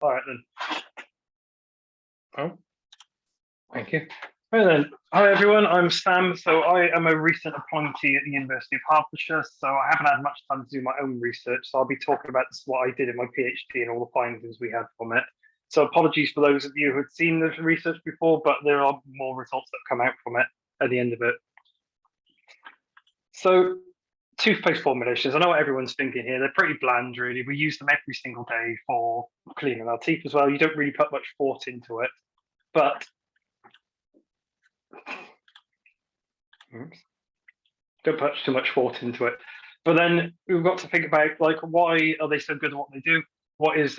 All right then. Oh, thank you. Right then. Hi everyone, I'm Sam. So I am a recent appointee at the University of Hertfordshire. So I haven't had much time to do my own research. So I'll be talking about what I did in my PhD and all the findings we had from it. So apologies for those of you who had seen the research before, but there are more results that come out from it at the end of it. So toothpaste formulations, I know what everyone's thinking here. They're pretty bland, really. We use them every single day for cleaning our teeth as well. You don't really put much thought into it, but don't put too much thought into it. But then we've got to think about, like, why are they so good at what they do? What is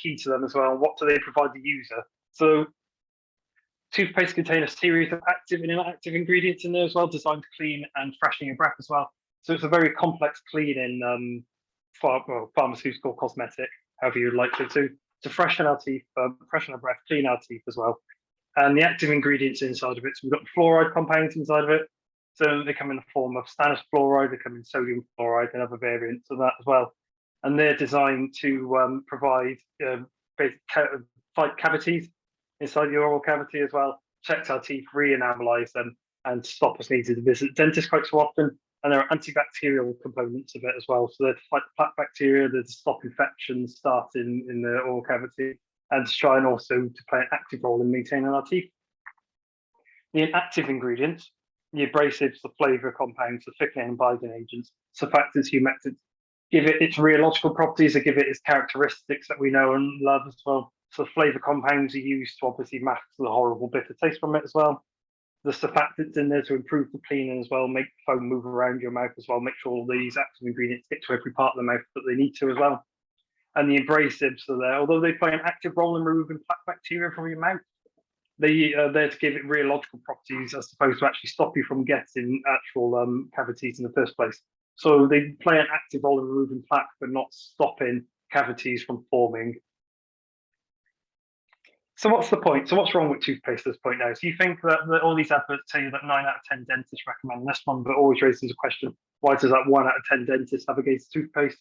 key to them as well? What do they provide the user? So toothpaste contain a series of active and inactive ingredients in there as well, designed to clean and freshen your breath as well. So it's a very complex cleaning pharmaceutical cosmetic, however you'd like to freshen our teeth, freshen our breath, clean our teeth as well. And the active ingredients inside of it, so we've got the fluoride compounds inside of it. So they come in the form of stannous fluoride, they come in sodium fluoride and other variants of that as well. And they're designed to provide fight cavities inside the oral cavity as well, protect our teeth, re-enamelize them, and stop us needing to visit the dentist quite so often. And there are antibacterial components of it as well. So they're to fight the plaque bacteria, they're to stop infections starting in the oral cavity, and to try and also to play an active role in maintaining our teeth. The inactive ingredients, the abrasives, the flavour compounds, the thickening and binding agents, surfactants, humectants, give it its rheological properties, they give it its characteristics that we know and love as well. So the flavour compounds are used to obviously mask the horrible bitter taste from it as well. The surfactants in there to improve the cleaning as well, make foam move around your mouth as well, make sure all these active ingredients get to every part of the mouth that they need to as well. And the abrasives are there, although they play an active role in removing plaque bacteria from your mouth, they are there to give it rheological properties as opposed to actually stop you from getting actual cavities in the first place. So they play an active role in removing plaque, but not stopping cavities from forming. So what's the point? So what's wrong with toothpaste at this point now? So you think that all these adverts tell you that 9 out of 10 dentists recommend this one, but always raises a question, why does that 1 out of 10 dentists have against toothpaste?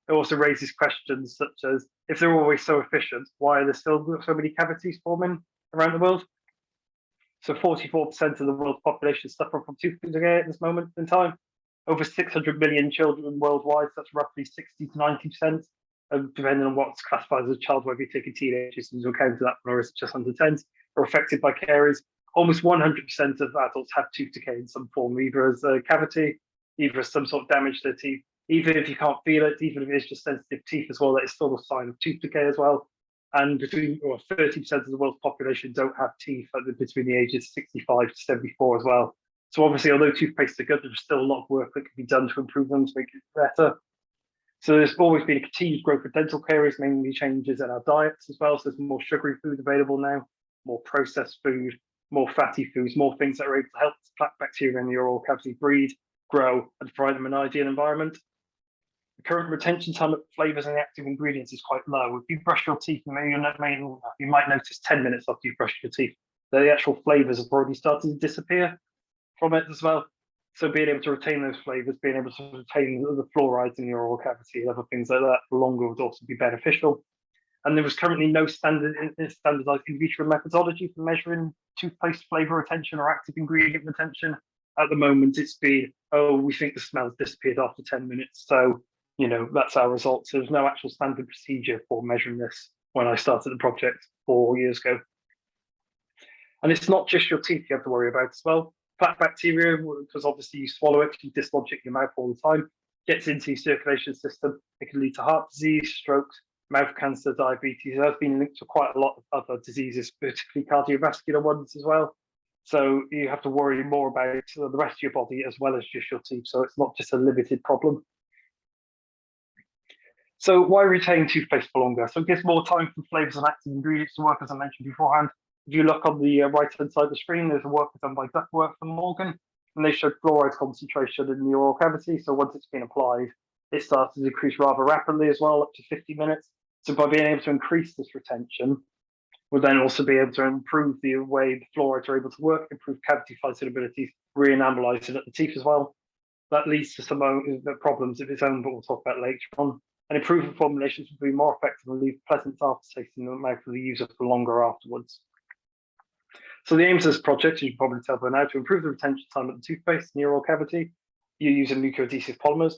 It also raises questions such as, if they're always so efficient, why are there still so many cavities forming around the world? So 44% of the world's population suffer from tooth decay at this moment in time. Over 600 million children worldwide, so that's roughly 60 to 90%, depending on what's classified as a child, whether you're taking teenagers into account of that, or is it just under 10s, are affected by caries. Almost 100% of adults have tooth decay in some form, either as a cavity, either as some sort of damage to their teeth. Even if you can't feel it, even if it's just sensitive teeth as well, that is still a sign of tooth decay as well. And 30% of the world's population don't have teeth between the ages 65 to 74 as well. So obviously, although toothpaste are good, there's still a lot of work that can be done to improve them, to make it better. So there's always been a continued growth of dental caries, mainly changes in our diets as well. So there's more sugary food available now, more processed food, more fatty foods, more things that are able to help plaque bacteria in the oral cavity breed, grow, and provide them an ideal environment. The current retention time of flavours and the active ingredients is quite low. If you brush your teeth, you might notice 10 minutes after you brush your teeth that the actual flavours have already started to disappear from it as well. So being able to retain those flavours, being able to retain the fluorides in the oral cavity and other things like that for longer would also be beneficial. And there was currently no standardised in vitro methodology for measuring toothpaste flavour retention or active ingredient retention. At the moment, it's been, we think the smell's disappeared after 10 minutes. So, that's our results. There's no actual standard procedure for measuring this when I started the project 4 years ago. And it's not just your teeth you have to worry about as well. Plaque bacteria, because obviously you swallow it, you dislodge it in your mouth all the time, gets into your circulation system. It can lead to heart disease, strokes, mouth cancer, diabetes. It has been linked to quite a lot of other diseases, particularly cardiovascular ones as well. So you have to worry more about the rest of your body as well as just your teeth. So it's not just a limited problem. So why retain toothpaste for longer? So it gives more time for flavours and active ingredients to work, as I mentioned beforehand. If you look on the right-hand side of the screen, there's a work done by Duckworth and Morgan, and they showed fluoride concentration in the oral cavity. So once it's been applied, it starts to decrease rather rapidly as well, up to 50 minutes. So by being able to increase this retention, we'll then also be able to improve the way the fluorides are able to work, improve cavity fighting abilities, re-enamelize it at the teeth as well. That leads to some problems of its own, but we'll talk about later on. And improved formulations will be more effective and leave pleasant aftertaste in the mouth of the user for longer afterwards. So the aims of this project, as you can probably tell by now, to improve the retention time of the toothpaste in the oral cavity. You're using mucoadhesive polymers,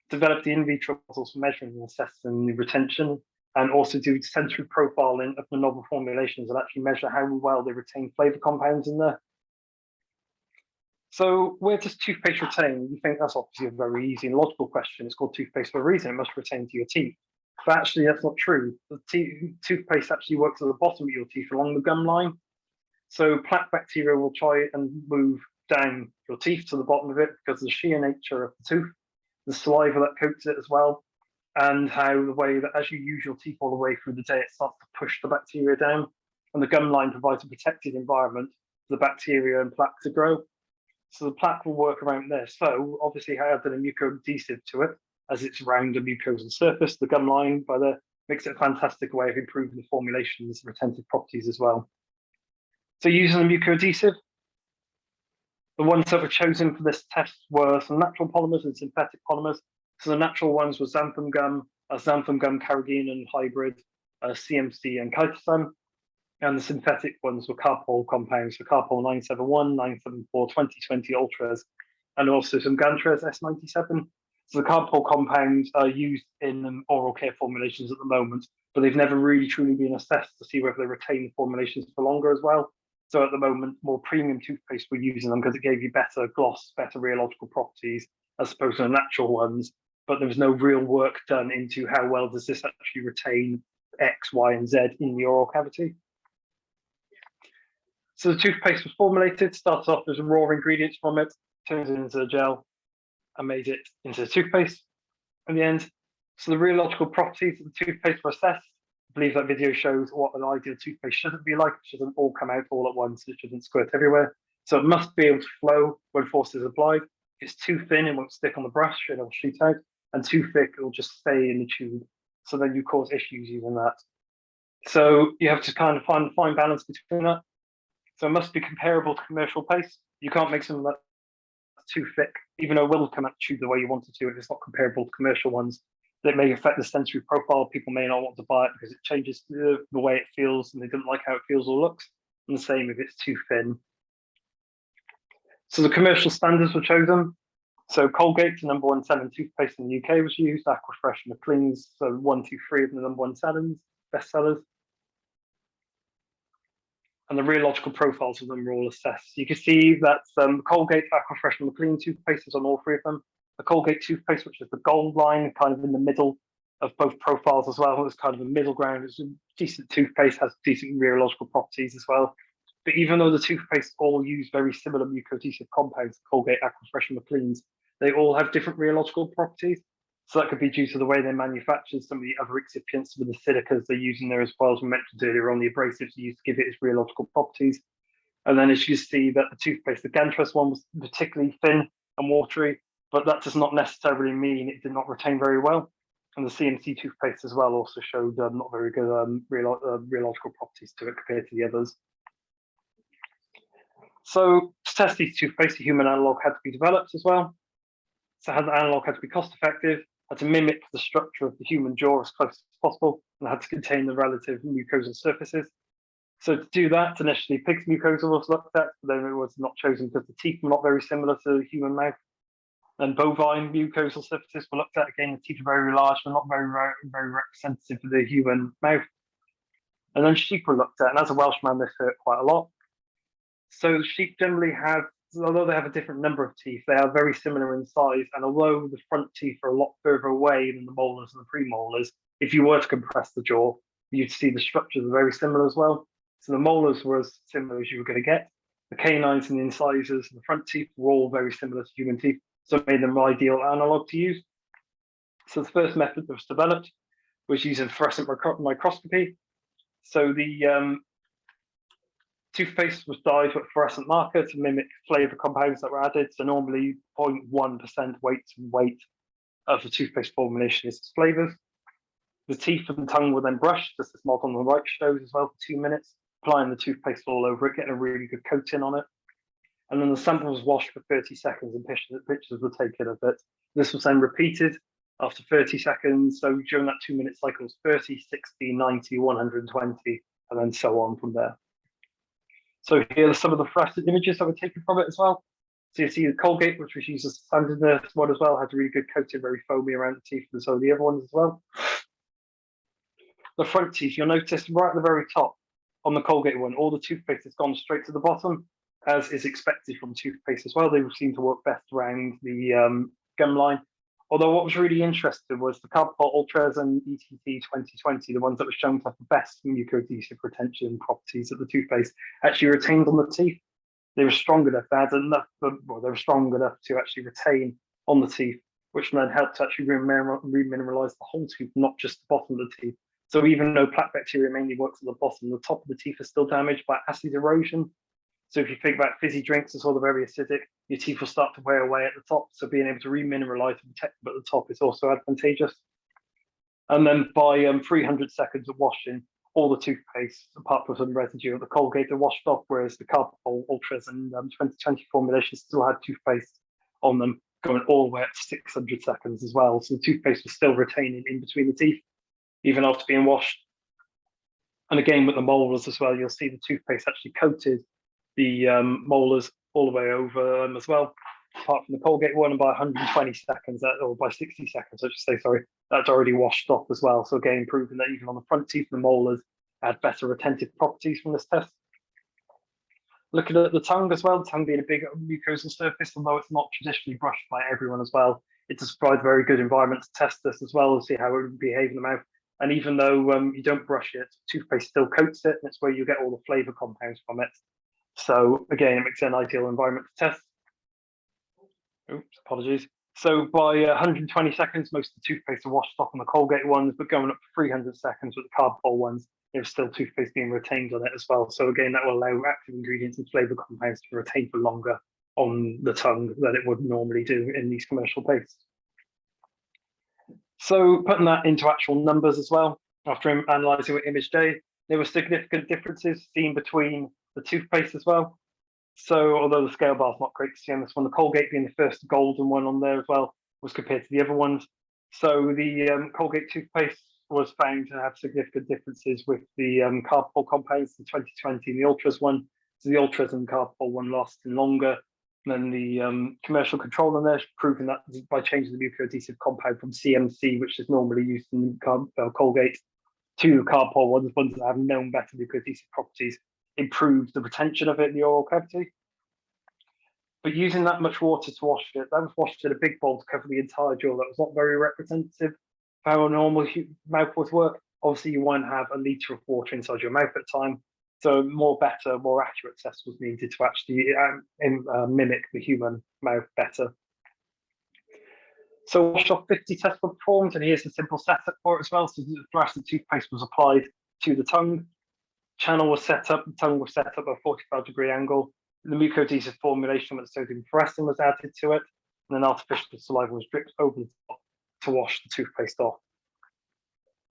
develop the in vitro models for measuring and assessing the retention, and also do sensory profiling of the novel formulations and actually measure how well they retain flavor compounds in there. So where does toothpaste retain? You think that's obviously a very easy and logical question. It's called toothpaste for a reason. It must retain to your teeth. But actually, that's not true. The toothpaste actually works at the bottom of your teeth along the gum line. So plaque bacteria will try and move down your teeth to the bottom of it because of the sheer nature of the tooth, the saliva that coats it as well, and how the way that as you use your teeth all the way through the day, it starts to push the bacteria down. And the gum line provides a protected environment for the bacteria and plaque to grow. So the plaque will work around there. So obviously I added a mucoadhesive to it as it's around a mucosal surface. The gum line by there makes it a fantastic way of improving the formulation's retentive properties as well. So using the mucoadhesive, the ones that were chosen for this test were some natural polymers and synthetic polymers. So the natural ones were xanthan gum carrageenan hybrid, CMC and chitosan. And the synthetic ones were carpol compounds, so carpol 971, 974, 2020 ultras, and also some gantres S97. So the carpol compounds are used in oral care formulations at the moment, but they've never really truly been assessed to see whether they retain the formulations for longer as well. So at the moment, more premium toothpaste were using them because it gave you better gloss, better rheological properties as opposed to the natural ones. But there was no real work done into how well does this actually retain X, Y, and Z in the oral cavity. So the toothpaste was formulated, started off as raw ingredients from it, turned it into a gel, and made it into toothpaste in the end. So the rheological properties of the toothpaste were assessed. I believe that video shows what an ideal toothpaste shouldn't be like. It shouldn't all come out all at once. It shouldn't squirt everywhere. So it must be able to flow when force is applied. If it's too thin, it won't stick on the brush, it'll shoot out. And too thick, it'll just stay in the tube. So then you cause issues using that. So you have to kind of find a fine balance between that. So it must be comparable to commercial paste. You can't make something that's too thick, even though it will come out the tube the way you want it to, if it's not comparable to commercial ones. That may affect the sensory profile. People may not want to buy it because it changes the way it feels and they don't like how it feels or looks. And the same if it's too thin. So the commercial standards were chosen. So Colgate, the #1 selling toothpaste in the UK, was used. Aquafresh and McLean's, so 1, 2, 3 of the #1 best sellers. And the rheological profiles of them were all assessed. You can see that Colgate, Aquafresh, and McLean toothpaste is on all 3 of them. The Colgate toothpaste, which is the gold line, kind of in the middle of both profiles as well. It's kind of a middle ground. It's a decent toothpaste, has decent rheological properties as well. But even though the toothpaste all use very similar mucoadhesive compounds, Colgate, Aquafresh, and McLean's, they all have different rheological properties. So that could be due to the way they manufacture some of the other excipients with the silicas they use in there as well, as we mentioned earlier on, the abrasives used to give it its rheological properties. And then as you see that the toothpaste, the gantres one was particularly thin and watery, but that does not necessarily mean it did not retain very well. And the CMC toothpaste as well also showed not very good rheological properties to it compared to the others. So to test these toothpaste, a human analog had to be developed as well. So the analog had to be cost effective, had to mimic the structure of the human jaw as close as possible, and had to contain the relative mucosal surfaces. So to do that, initially pig's mucosa was looked at, but then it was not chosen because the teeth were not very similar to the human mouth. And bovine mucosal surfaces were looked at. Again, the teeth are very large, but not very representative of the human mouth. And then sheep were looked at, and as a Welshman, this hurt quite a lot. So sheep generally have, although they have a different number of teeth, they are very similar in size. And although the front teeth are a lot further away than the molars and the premolars, if you were to compress the jaw, you'd see the structures are very similar as well. So the molars were as similar as you were going to get. The canines and the incisors and the front teeth were all very similar to human teeth, so it made them an ideal analog to use. So the first method that was developed was using fluorescent microscopy. So the toothpaste was dyed with a fluorescent marker to mimic flavor compounds that were added. So normally 0.1% weight of the toothpaste formulation is its flavors. The teeth and tongue were then brushed, as this model on the right shows as well, for 2 minutes, applying the toothpaste all over it, getting a really good coating on it. And then the sample was washed for 30 seconds and pictures were taken of it. This was then repeated after 30 seconds. So during that 2-minute cycle, it's 30, 60, 90, 120, and then so on from there. So here are some of the fluorescent images that were taken from it as well. So you see the Colgate, which was used as standard nurse one as well, had a really good coating, very foamy around the teeth, and so are the other ones as well. The front teeth, you'll notice right at the very top on the Colgate one, all the toothpaste has gone straight to the bottom, as is expected from toothpaste as well. They seem to work best around the gum line. Although what was really interesting was the Carbapol Ultras and ETT 2020, the ones that were shown to have the best mucoadhesive retention properties of the toothpaste, actually retained on the teeth. They were strong enough, they had enough, well, they were strong enough to actually retain on the teeth, which then helped to actually remineralize the whole tooth, not just the bottom of the teeth. So even though plaque bacteria mainly works at the bottom, the top of the teeth is still damaged by acid erosion. So if you think about fizzy drinks, it's all the very acidic, your teeth will start to wear away at the top. So being able to remineralize and protect them at the top is also advantageous. And then by 300 seconds of washing, all the toothpaste, apart from some residue of the Colgate, are washed off, whereas the Carbapol Ultras and 2020 formulations still had toothpaste on them, going all the way up to 600 seconds as well. So the toothpaste was still retaining in between the teeth, even after being washed. And again, with the molars as well, you'll see the toothpaste actually coated the molars all the way over as well, apart from the Colgate one, and by 120 seconds, or by 60 seconds, I should say, sorry, that's already washed off as well. So again, proving that even on the front teeth, the molars had better retentive properties from this test. Looking at the tongue as well, the tongue being a big mucosal surface, although it's not traditionally brushed by everyone as well, it does provide a very good environment to test this as well, to see how it would behave in the mouth. And even though you don't brush it, toothpaste still coats it, and it's where you get all the flavor compounds from it. So again, it makes it an ideal environment to test. Oops, apologies. So by 120 seconds, most of the toothpaste are washed off on the Colgate ones, but going up to 300 seconds with the Carbapol ones, there's still toothpaste being retained on it as well. So again, that will allow active ingredients and flavor compounds to retain for longer on the tongue than it would normally do in these commercial pastes. So putting that into actual numbers as well, after analysing with image day, there were significant differences seen between the toothpaste as well. So although the scale bar is not great to see on this one, the Colgate being the first golden one on there as well was compared to the other ones. So the Colgate toothpaste was found to have significant differences with the Carbapol compounds, the 2020 and the Ultras one. So the Ultras and Carbapol one lasting longer than the commercial control on there, proving that by changing the mucoadhesive compound from CMC, which is normally used in Colgate, to Carbapol ones that have known better mucoadhesive properties, improved the retention of it in the oral cavity. But using that much water to wash it, that was washed in a big bowl to cover the entire jaw. That was not very representative of how a normal mouth would work. Obviously, you want to have a litre of water inside your mouth at a time. So more accurate test was needed to actually mimic the human mouth better. So wash off 50 tests were performed, and here's a simple setup for it as well. So the fluorescent toothpaste was applied to the tongue. Channel was set up, the tongue was set up at a 45-degree angle. The mucoadhesive formulation with sodium fluorescent was added to it, and then artificial saliva was dripped over the top to wash the toothpaste off.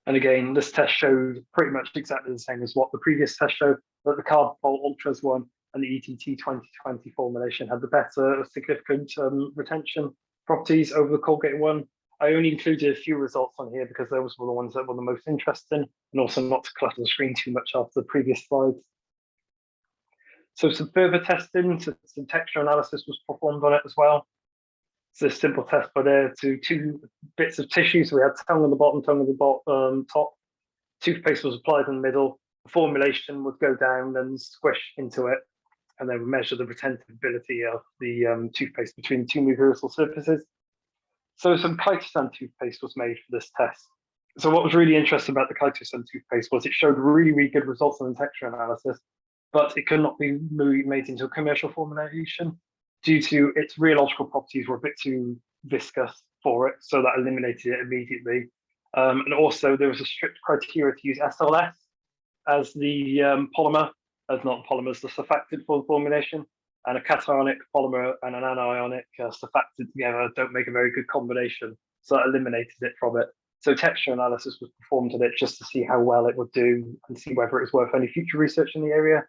And again, this test showed pretty much exactly the same as what the previous test showed, that the Carbapol Ultras one and the ETT 2020 formulation had the better significant retention properties over the Colgate one. I only included a few results on here because those were the ones that were the most interesting, and also not to clutter the screen too much after the previous slides. So some further testing, so some texture analysis was performed on it as well. So a simple test by there to 2 bits of tissue. So we had tongue on the bottom, tongue on the top. Toothpaste was applied in the middle. The formulation would go down and squish into it, and then we measure the retentibility of the toothpaste between the 2 mucosal surfaces. So some chitosan toothpaste was made for this test. So what was really interesting about the chitosan toothpaste was it showed really, really good results on the texture analysis, but it could not be made into a commercial formulation due to its rheological properties were a bit too viscous for it, so that eliminated it immediately. And also there was a strict criteria to use SLS as the polymer, as not polymers, the surfactant for the formulation, and a cationic polymer and an anionic surfactant together don't make a very good combination, so that eliminated it from it. So texture analysis was performed on it just to see how well it would do and see whether it was worth any future research in the area.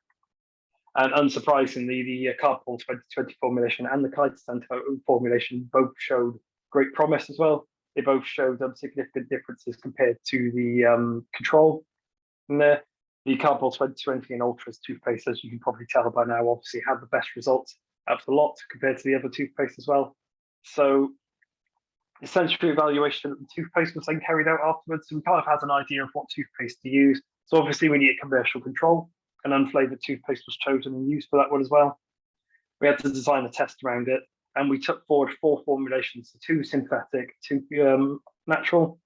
And unsurprisingly, the Carbapol 2020 formulation and the chitosan formulation both showed great promise as well. they both showed significant differences compared to the control. And the Cardboard 2020 and Ultra's toothpaste, as you can probably tell by now, obviously had the best results out of the lot compared to the other toothpaste as well. So the sensory evaluation of the toothpaste was then carried out afterwards. So we kind of had an idea of what toothpaste to use. So obviously we needed commercial control, and unflavoured toothpaste was chosen and used for that one as well. We had to design a test around it, and we took forward 4 formulations, 2 synthetic, 2 natural.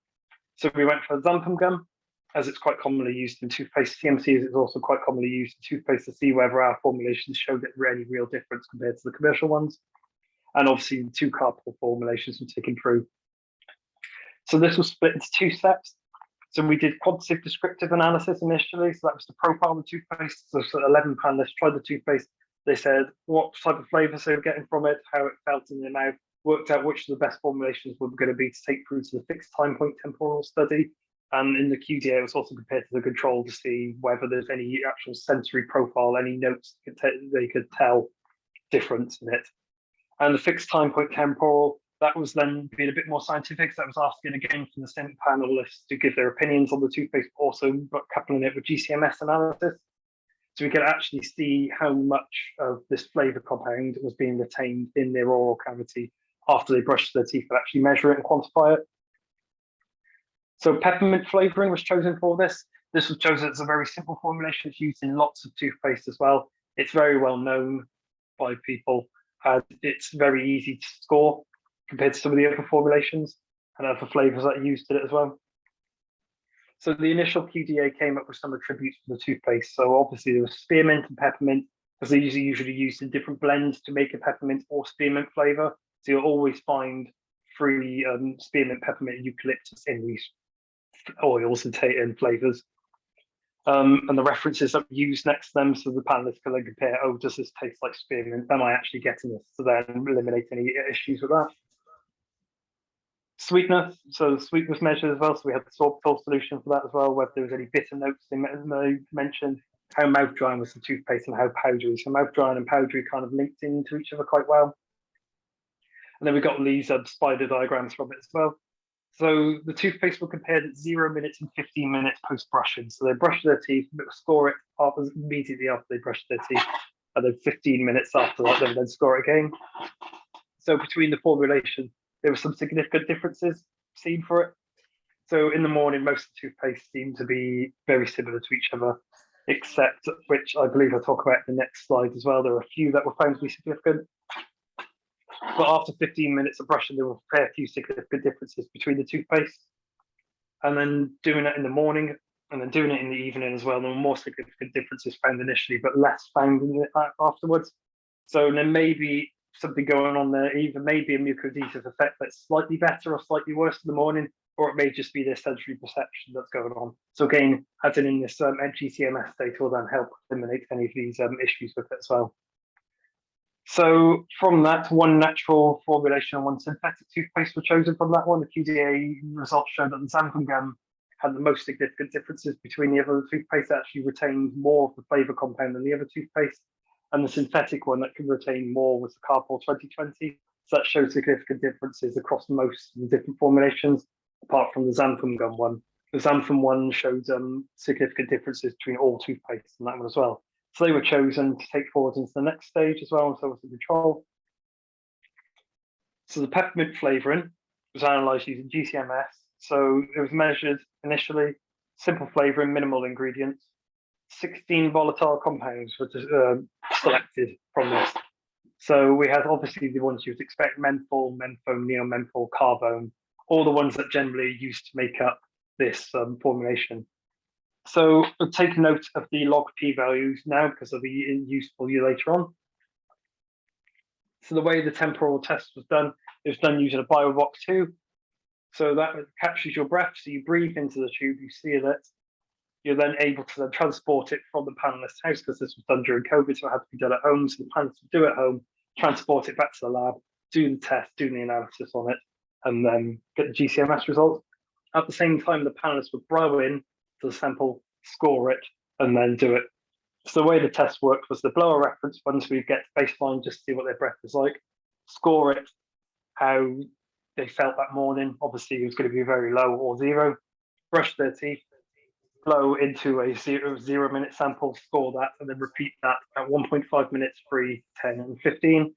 So we went for xanthan gum, as it's quite commonly used in toothpaste. CMC is also quite commonly used in toothpaste, to see whether our formulations showed any real difference compared to the commercial ones. And obviously the 2 carpal formulations were taken through. So this was split into 2 steps. So we did quantitative descriptive analysis initially. So that was the profile of the toothpaste. So 11 panelists tried the toothpaste. They said what type of flavors they were getting from it, how it felt in their mouth, worked out which of the best formulations were going to be to take through to the fixed time point temporal study. And in the QDA, it was also compared to the control to see whether there's any actual sensory profile, any notes they could tell difference in it. And the fixed time point temporal, that was then being a bit more scientific. So that was asking again from the same panelists to give their opinions on the toothpaste, also but coupling it with GCMS analysis. So we could actually see how much of this flavour compound was being retained in their oral cavity after they brushed their teeth, and actually measure it and quantify it. So peppermint flavouring was chosen for this. This was chosen as a very simple formulation. It's used in lots of toothpaste as well. It's very well known by people, and it's very easy to score compared to some of the other formulations and other flavours that are used in it as well. So the initial QDA came up with some attributes for the toothpaste. So obviously there was spearmint and peppermint, because they're usually used in different blends to make a peppermint or spearmint flavour. So you'll always find 3 spearmint, peppermint, and eucalyptus in these oils and flavours. And the references that were used next to them, so the panelists can then compare, oh, does this taste like spearmint? Am I actually getting this? So then eliminate any issues with that. Sweetness, so the sweetness measured as well. So we had the sorbitol solution for that as well, whether there was any bitter notes they mentioned, how mouth drying was the toothpaste, and how powdery. So mouth drying and powdery kind of linked into each other quite well. And then we got these spider diagrams from it as well. So the toothpaste were compared at 0 minutes and 15 minutes post brushing. So they brushed their teeth, but score it immediately after they brushed their teeth, and then 15 minutes after that, they would then score it again. So between the formulation, there were some significant differences seen for it. So in the morning, most of the toothpaste seemed to be very similar to each other, except, which I believe I'll talk about in the next slide as well, there were a few that were found to be significant. But after 15 minutes of brushing, there were a fair few significant differences between the toothpaste. And then doing it in the morning and then doing it in the evening as well, there were more significant differences found initially, but less found in it afterwards. So there may be something going on there, either maybe a mucoadhesive effect that's slightly better or slightly worse in the morning, or it may just be their sensory perception that's going on. So again, adding in this GCMS data will then help eliminate any of these issues with it as well. So from that, 1 natural formulation and 1 synthetic toothpaste were chosen from that one. The QDA results showed that the xanthan gum had the most significant differences between the other toothpaste, that actually retained more of the flavour compound than the other toothpaste. And the synthetic one that can retain more was the Cardboard 2020. So that showed significant differences across most of the different formulations, apart from the xanthan gum one. The xanthan one showed significant differences between all toothpaste and that one as well. So they were chosen to take forward into the next stage as well, and so was the control. So the peppermint flavouring was analysed using GCMS. So it was measured initially, simple flavouring, minimal ingredients. 16 volatile compounds were selected from this. So we had obviously the ones you would expect: menthol, menthone, neomenthol, carbone, all the ones that generally are used to make up this formulation. So we'll take note of the log p-values now because they'll be useful later on. So the way the temporal test was done, it was done using a BioVox 2. So that captures your breath. So you breathe into the tube, you seal it. You're then able to then transport it from the panelist's house, because this was done during COVID, so it had to be done at home. So the panelists would do it at home, transport it back to the lab, do the test, do the analysis on it, and then get the GCMS results. At the same time, the panelists would blow in to the sample, score it, and then do it. So the way the test worked was the blow a reference once we get baseline, just see what their breath is like, score it, how they felt that morning. Obviously, it was going to be very low or zero. Brush their teeth, blow into a 0 minute sample, score that, and then repeat that at 1.5 minutes, 3, 10, and 15.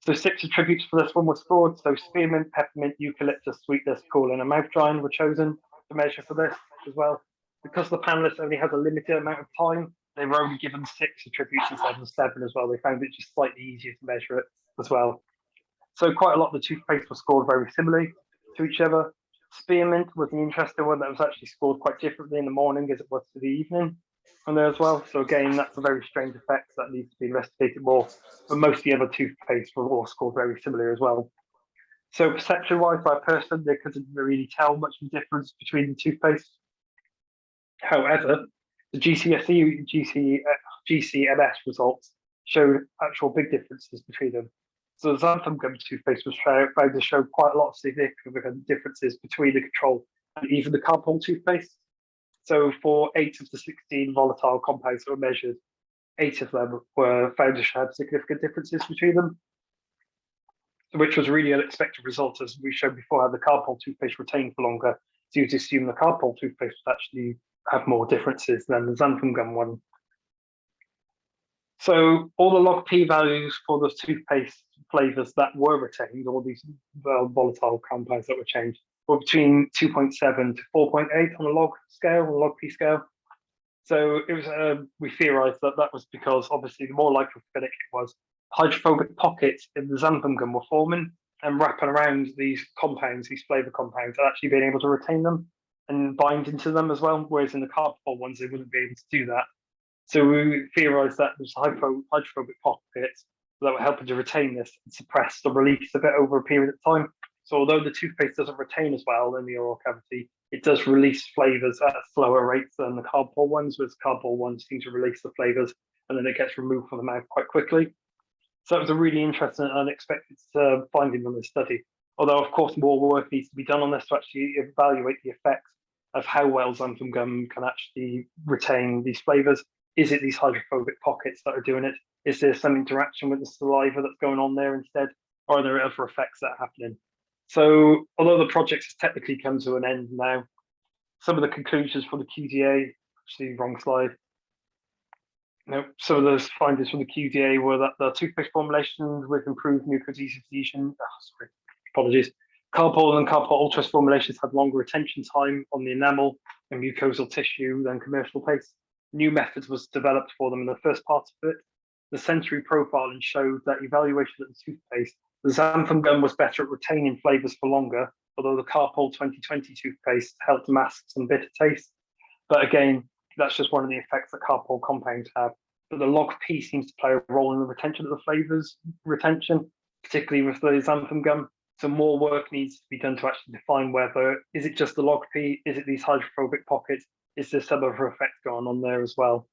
So 6 attributes for this one were scored. So spearmint, peppermint, eucalyptus, sweetness, cooling, and mouth drying were chosen to measure for this as well. Because the panelists only had a limited amount of time, they were only given 6 attributes instead of 7 as well. They found it just slightly easier to measure it as well. So quite a lot of the toothpaste was scored very similarly to each other. Spearmint was an interesting one that was actually scored quite differently in the morning as it was to the evening on there as well. So again, that's a very strange effect that needs to be investigated more. But most of the other toothpaste were all scored very similar as well. So perception-wise, by a person, they couldn't really tell much of the difference between the toothpaste. However, the GCMS results showed actual big differences between them. So the xanthan gum toothpaste was found to show quite a lot of significant differences between the control and even the carpal toothpaste. So for 8 of the 16 volatile compounds that were measured, 8 of them were found to have significant differences between them, which was really an unexpected result, as we showed before how the carpal toothpaste retained for longer. So you'd assume the carpal toothpaste would actually have more differences than the xanthan gum one. So all the log P values for the toothpaste flavors that were retained, all these volatile compounds that were changed, were between 2.7 to 4.8 on a log scale, a log P scale. So it was, we theorized that that was because obviously the more lipophilic it was, hydrophobic pockets in the xanthan gum were forming and wrapping around these compounds, these flavor compounds, and actually being able to retain them and bind into them as well. Whereas in the carpal ones, they wouldn't be able to do that. So we theorized that there's hydrophobic pockets that were helping to retain this and suppress the release of it over a period of time. So although the toothpaste doesn't retain as well in the oral cavity, it does release flavors at a slower rate than the carpal ones, whereas carpal ones seem to release the flavors and then it gets removed from the mouth quite quickly. So that was a really interesting and unexpected finding from this study. Although, of course, more work needs to be done on this to actually evaluate the effects of how well xanthan gum can actually retain these flavors. Is it these hydrophobic pockets that are doing it? Is there some interaction with the saliva that's going on there instead? Or are there other effects that are happening? So although the project has technically come to an end now, some of the conclusions for the QDA, actually wrong slide. No, some of those findings from the QDA were that the toothpaste formulations with improved mucoadhesive adhesion, apologies, carpal and carpal ultras formulations had longer retention time on the enamel and mucosal tissue than commercial paste. New methods was developed for them in the first part of it. The sensory profiling showed that evaluation of the toothpaste, the xanthan gum was better at retaining flavors for longer, although the carpal 2020 toothpaste helped mask some bitter taste. But again, that's just one of the effects that carpal compounds have. But the log P seems to play a role in the retention of the flavors retention, particularly with the xanthan gum. So more work needs to be done to actually define whether, is it just the log P, is it these hydrophobic pockets, is there some other effect going on there as well?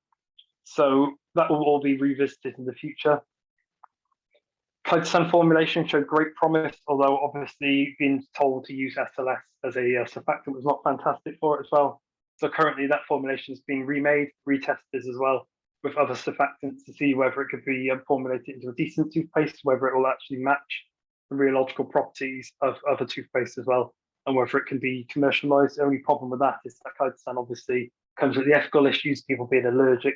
So that will all be revisited in the future. Kitesan formulation showed great promise, although obviously being told to use SLS as a surfactant was not fantastic for it as well. So currently that formulation is being remade, retested as well with other surfactants to see whether it could be formulated into a decent toothpaste, whether it will actually match the rheological properties of other toothpaste as well, and whether it can be commercialized. The only problem with that is that Kitesan obviously comes with the ethical issues, people being allergic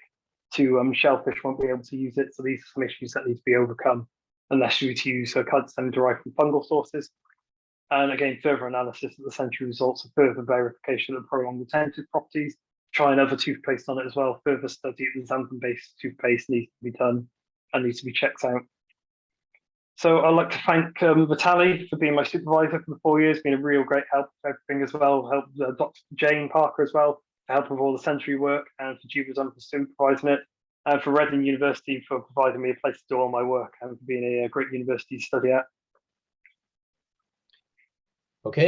to shellfish won't be able to use it. So these are some issues that need to be overcome unless you were to use Kitesan derived from fungal sources. And again, further analysis of the sensory results and further verification of prolonged retentive properties. Trying other toothpaste on it as well. Further study of the xanthan-based toothpaste needs to be done and needs to be checked out. So I'd like to thank Vitaly for being my supervisor for the 4 years, been a real great help with everything as well. Helped Dr. Jane Parker as well to help with all the sensory work, and for Jubazon for supervising it, and for Reading University for providing me a place to do all my work and for being a great university to study at. Okay.